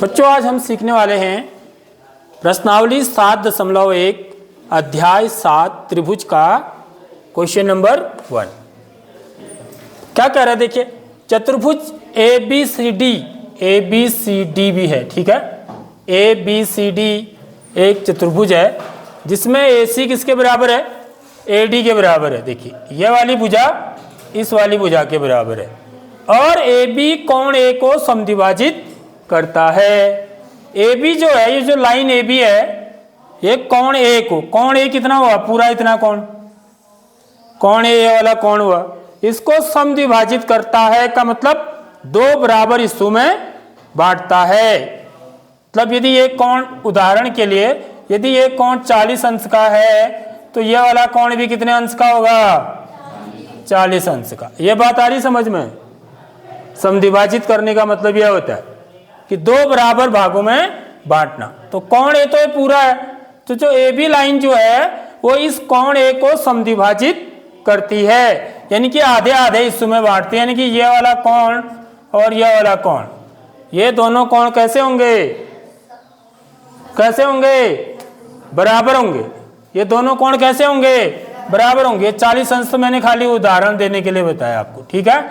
बच्चों आज हम सीखने वाले हैं प्रश्नावली 7.1 अध्याय 7 त्रिभुज का क्वेश्चन नंबर 1। क्या कह रहा है देखिए, चतुर्भुज ए बी सी डी भी है, ठीक है। ए बी सी डी एक चतुर्भुज है जिसमें ए सी किसके बराबर है, ए डी के बराबर है। देखिए यह वाली भुजा इस वाली भुजा के बराबर है और ए बी कोण ए को समद्विभाजित करता है। ए बी जो है, ये जो लाइन ए बी है, ये कोण ए को, कोण ए कितना हुआ, पूरा इतना कोण ए वाला कोण हुआ, इसको समद्विभाजित करता है का मतलब दो बराबर हिस्सों में बांटता है। मतलब यदि ये कोण, उदाहरण के लिए यदि ये कोण 40 अंश का है तो ये वाला कोण भी कितने अंश का होगा, 40 अंश का। ये बात आ रही समझ में। समद्विभाजित करने का मतलब यह होता है कि दो बराबर भागों में बांटना। तो कोण ए तो ये पूरा है, तो जो ए बी लाइन जो है वो इस कोण ए को समद्विभाजित करती है, यानी कि आधे आधे हिस्सों में बांटती है। यानी कि ये वाला कोण और ये वाला कोण, ये दोनों कोण कैसे होंगे, कैसे होंगे, बराबर होंगे। ये दोनों कोण कैसे होंगे, बराबर होंगे। 40 अंश तो मैंने खाली उदाहरण देने के लिए बताया आपको, ठीक है।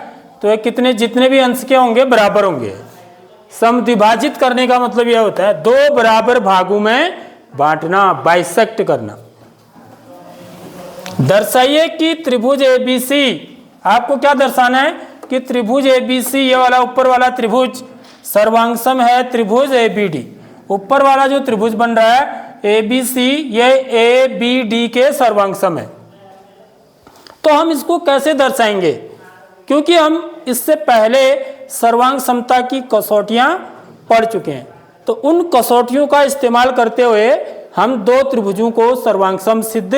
तो ये कितने, जितने भी अंश के होंगे बराबर होंगे। समद्विभाजित करने का मतलब यह होता है दो बराबर भागों में बांटना, बाइसेक्ट करना। दर्शाइए कि त्रिभुज एबीसी, आपको क्या दर्शाना है कि त्रिभुज एबीसी, ये वाला ऊपर वाला त्रिभुज सर्वांगसम है त्रिभुज एबीडी। ऊपर वाला जो त्रिभुज बन रहा है एबीसी, ये ए बी डी के सर्वांगसम है। तो हम इसको कैसे दर्शाएंगे, क्योंकि हम इससे पहले सर्वांग समता की कसौटियां पढ़ चुके हैं, तो उन कसौटियों का इस्तेमाल करते हुए हम दो त्रिभुजों को सर्वांगसम सिद्ध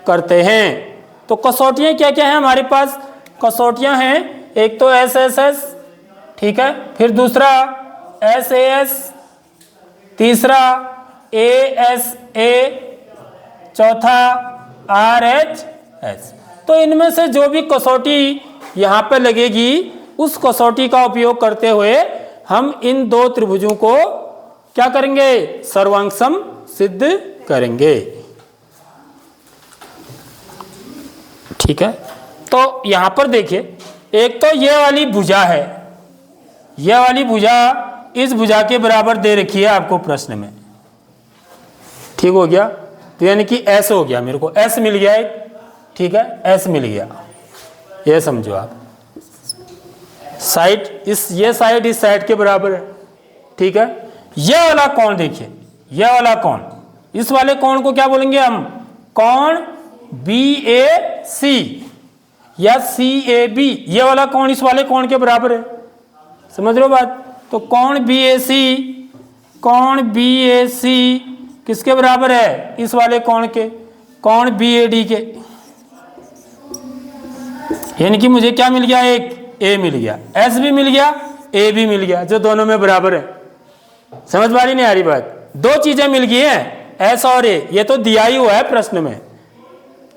करते हैं। तो कसौटियां क्या क्या हैं हमारे पास, कसौटियां हैं एक तो एस एस एस, ठीक है, फिर दूसरा एस ए एस, तीसरा ए एस ए, चौथा आर एच एस। तो इनमें से जो भी कसौटी यहाँ पे लगेगी उस कसौटी का उपयोग करते हुए हम इन दो त्रिभुजों को क्या करेंगे, सर्वांगसम सिद्ध करेंगे, ठीक है। तो यहां पर देखिए, एक तो ये वाली भुजा है, यह वाली भुजा इस भुजा के बराबर दे रखी है आपको प्रश्न में, ठीक हो गया। तो यानी कि एस हो गया, मेरे को एस मिल गया एक, ठीक है, एस मिल गया। ये समझो आप, साइड इस, ये साइड इस साइड के बराबर है, ठीक है। ये वाला कोण देखिए, ये वाला कोण, इस वाले कोण को क्या बोलेंगे हम, कोण बी ए सी या सी ए बी। ये वाला कोण इस वाले कोण के बराबर है, समझ रहे हो बात। तो कोण बी ए सी, कोण बी ए सी किसके बराबर है, इस वाले कोण के, कोण बी ए डी के। यानी कि मुझे क्या मिल गया, एक ए मिल गया, एस भी मिल गया, ए भी मिल गया, जो दोनों में बराबर है। समझ पा रही नहीं आ रही बात, दो चीजें मिल गई हैं, एस और ए, ये तो दिया ही हुआ है प्रश्न में।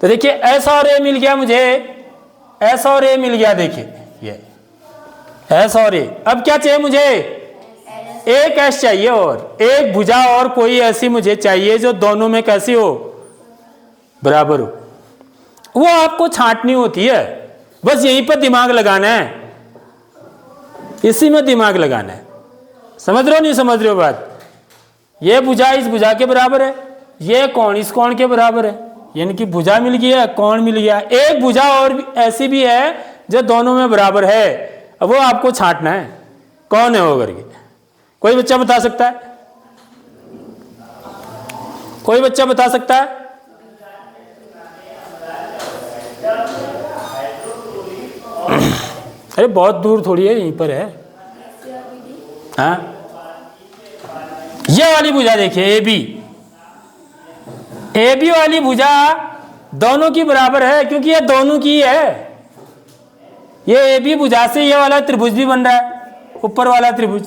तो देखिए एस और ए मिल गया मुझे, एस और ए मिल गया, देखिए ये एस और ए। अब क्या चाहिए मुझे, एक एस चाहिए और एक भुजा और कोई ऐसी मुझे चाहिए जो दोनों में कैसी हो, बराबर हो। वो आपको छांटनी होती है, बस यहीं पर दिमाग लगाना है, इसी में दिमाग लगाना है। समझ रहे हो नहीं समझ रहे हो बात। ये भुजा इस भुजा के बराबर है, ये कोण इस कोण के बराबर है, यानी कि भुजा मिल गई है, कोण मिल गया। एक भुजा और भी ऐसी भी है जो दोनों में बराबर है, अब वो आपको छांटना है, कौन है वो करके। कोई बच्चा बता सकता है, कोई बच्चा बता सकता है। अरे बहुत दूर थोड़ी है, यहीं पर है। हाँ, ये वाली भुजा देखिए ए बी वाली भुजा दोनों की बराबर है, क्योंकि ये दोनों की है। ये ए बी भुजा से ये वाला त्रिभुज भी बन रहा है, ऊपर वाला त्रिभुज,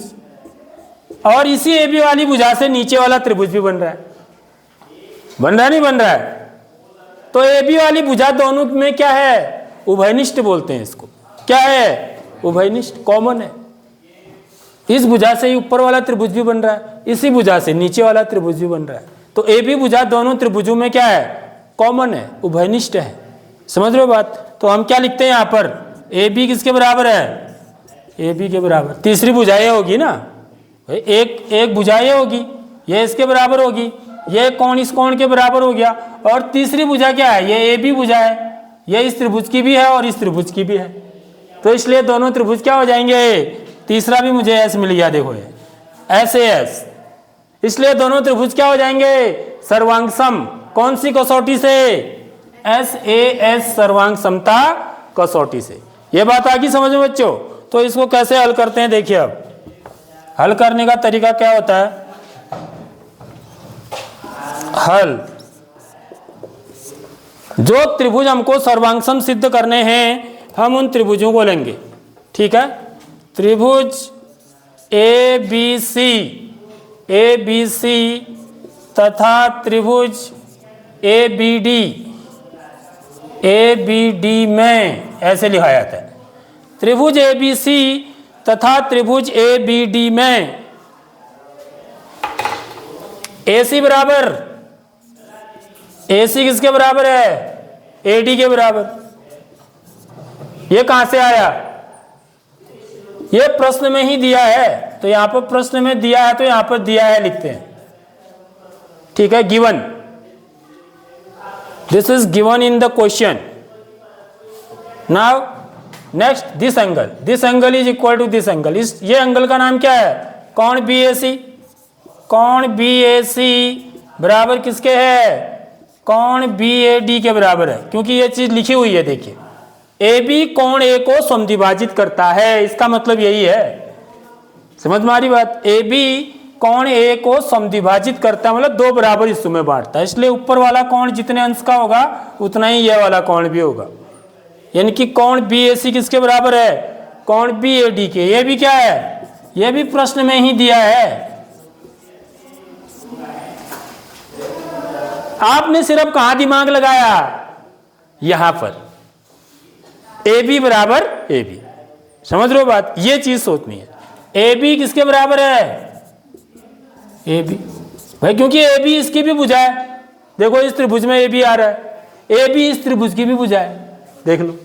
और इसी ए बी वाली भुजा से नीचे वाला त्रिभुज भी बन रहा है, बन रहा नहीं बन रहा है। तो ए बी वाली भुजा दोनों में क्या है, उभयनिष्ठ बोलते हैं इसको। क्या है, उभयनिष्ठ, कॉमन है। इस भुजा से ही ऊपर वाला त्रिभुज भी बन रहा है, इसी भुजा से नीचे वाला त्रिभुज भी बन रहा है। तो ए बी भुजा दोनों त्रिभुजों में क्या है, कॉमन है, उभयनिष्ठ है। समझ रहे हो बात? तो हम क्या लिखते हैं यहाँ पर, ए बी किसके बराबर है, ए बी के बराबर। तीसरी भुजा ये होगी ना, एक भुजा ये होगी, ये इसके बराबर होगी, ये कोण इस कोण के बराबर हो गया। और तीसरी भुजा क्या है, ये ए बी भुजा है, ये इस त्रिभुज की भी है और इस त्रिभुज की भी है। तो इसलिए दोनों त्रिभुज क्या हो जाएंगे, तीसरा भी मुझे एस मिल गया, देखो ये एस ए एस, इसलिए दोनों त्रिभुज क्या हो जाएंगे, सर्वांग सम। कौन सी कसौटी से, एस ए एस सर्वांग समता कसौटी से। ये बात आ गई समझ में बच्चों? तो इसको कैसे हल करते हैं, देखिए अब हल करने का तरीका क्या होता है। हल, जो त्रिभुज हमको सर्वांग सम सिद्ध करने हैं, हम उन त्रिभुजों को लेंगे, ठीक है। त्रिभुज ए बी सी तथा त्रिभुज ए बी डी में ऐसे लिखा जाता है। त्रिभुज ए बी सी तथा त्रिभुज ए बी डी में ए सी बराबर, ए सी किसके बराबर है, ए डी के बराबर। ये कहां से आया, ये प्रश्न में ही दिया है, तो यहां पर प्रश्न में दिया है तो यहां पर दिया है लिखते हैं, ठीक है। Given, this is given in the question. Now next, this angle is equal to this angle. इस ये एंगल का नाम क्या है, कोण बी ए सी। कोण बी ए सी बराबर किसके है, कोण बी ए डी के बराबर है, क्योंकि ये चीज लिखी हुई है, देखिए ए बी कोण ए को समद्विभाजित करता है, इसका मतलब यही है। समझ में आ रही बात? ए बी कोण ए को समद्विभाजित करता है, मतलब दो बराबर हिस्सों में बांटता है, इसलिए ऊपर वाला कोण जितने अंश का होगा उतना ही यह वाला कोण भी होगा। यानी कि कोण बी ए सी किसके बराबर है, कोण बी ए डी के। ये भी क्या है, ये भी प्रश्न में ही दिया है। आपने सिर्फ कहां दिमाग लगाया, यहां पर ए बी बराबर ए बी। समझ रहे हो बात? ये चीज सोचनी है। ए बी किसके बराबर है, ए बी भाई, क्योंकि ए बी इसकी भी भुजा है। देखो इस त्रिभुज में ए बी आ रहा है, ए बी इस त्रिभुज की भी भुजा है, देख लो।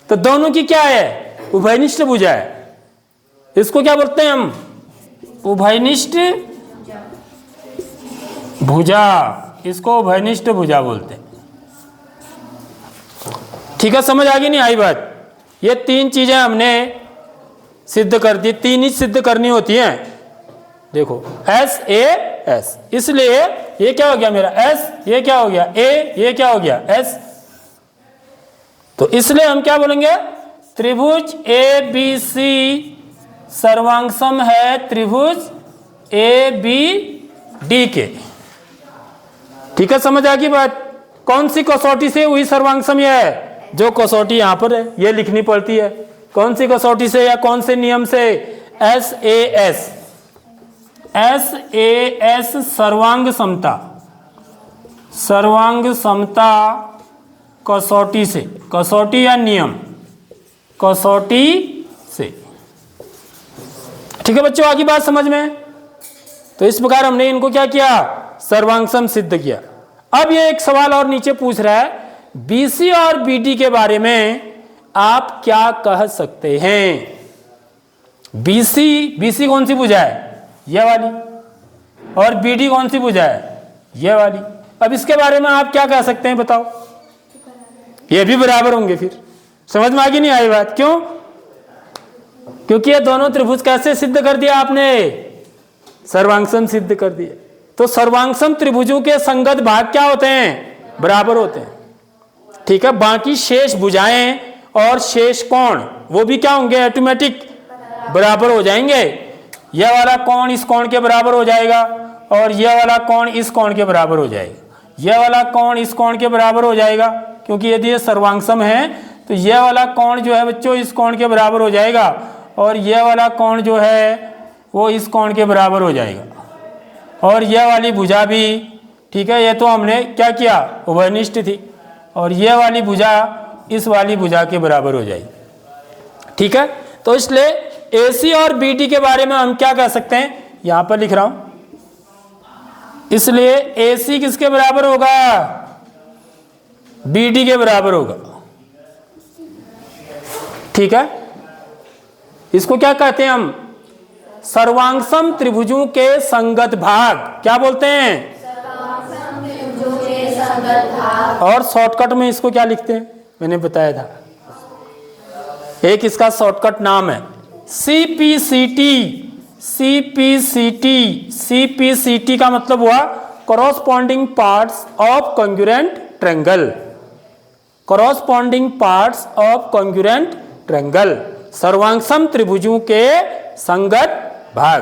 तो दोनों की क्या है, उभयनिष्ठ भुजा है। इसको क्या बोलते हैं हम, उभयनिष्ठ भुजा, इसको उभयनिष्ठ भुजा बोलते हैं, ठीक है। समझ आ गई नहीं आई बात? ये तीन चीजें हमने सिद्ध कर दी, तीन ही सिद्ध करनी होती हैं। देखो एस ए एस, इसलिए ये क्या हो गया मेरा एस, ये क्या हो गया ए, ये क्या हो गया एस। तो इसलिए हम क्या बोलेंगे, त्रिभुज ए बी सी सर्वांग सम है त्रिभुज ए बी डी के, ठीक है। समझ आ गई बात? कौन सी कसौटी से हुई सर्वांग सम, यह है जो कसौटी यहां पर है, ये लिखनी पड़ती है। कौन सी कसौटी से या कौन से नियम से, S A S, S A S सर्वांग समता, सर्वांग समता कसौटी से, कसौटी या नियम, कसौटी से, ठीक है बच्चों? आगे बात समझ में? तो इस प्रकार हमने इनको क्या किया, सर्वांग सम सिद्ध किया। अब ये एक सवाल और नीचे पूछ रहा है, बीसी और बीडी के बारे में आप क्या कह सकते हैं। बीसी कौन सी भुजा है, यह वाली, और बीडी कौन सी भुजा है, यह वाली। अब इसके बारे में आप क्या कह सकते हैं, बताओ? ये भी बराबर होंगे। फिर समझ में आगे नहीं आई बात? क्यों? क्योंकि ये दोनों त्रिभुज कैसे सिद्ध कर दिया आपने, सर्वांग सम सिद्ध कर दिए। तो सर्वांग सम त्रिभुजों के संगत भाग क्या होते हैं, बराबर होते हैं, ठीक है। बाकी शेष भुजाएं और शेष कोण वो भी क्या होंगे, ऑटोमेटिक बराबर हो जाएंगे। यह वाला कोण इस कोण के बराबर हो जाएगा और यह वाला कोण इस कोण के बराबर हो जाएगा, यह वाला कोण इस कोण के बराबर हो जाएगा, क्योंकि यदि ये सर्वांग सम है तो यह वाला कोण जो है बच्चों इस कोण के बराबर हो जाएगा और यह वाला कोण जो है वो इस कोण के बराबर हो जाएगा, और यह वाली भुजा भी, ठीक है। ये तो हमने क्या किया, उभयनिष्ठ थी, और यह वाली भुजा इस वाली भुजा के बराबर हो जाएगी, ठीक है। तो इसलिए AC और BD के बारे में हम क्या कह सकते हैं, यहां पर लिख रहा हूं, इसलिए AC किसके बराबर होगा, BD के बराबर होगा। ठीक है, इसको क्या कहते हैं हम, सर्वांगसम त्रिभुजों के संगत भाग, क्या बोलते हैं, सर्वांगसम त्रिभुजों के संगत भाग। और शॉर्टकट में इसको क्या लिखते हैं, मैंने बताया था, एक इसका शॉर्टकट नाम है CPCT। CPCT, CPCT का मतलब हुआ corresponding parts of congruent triangle, corresponding parts of congruent triangle, सर्वांगसम त्रिभुजों के संगत भाग।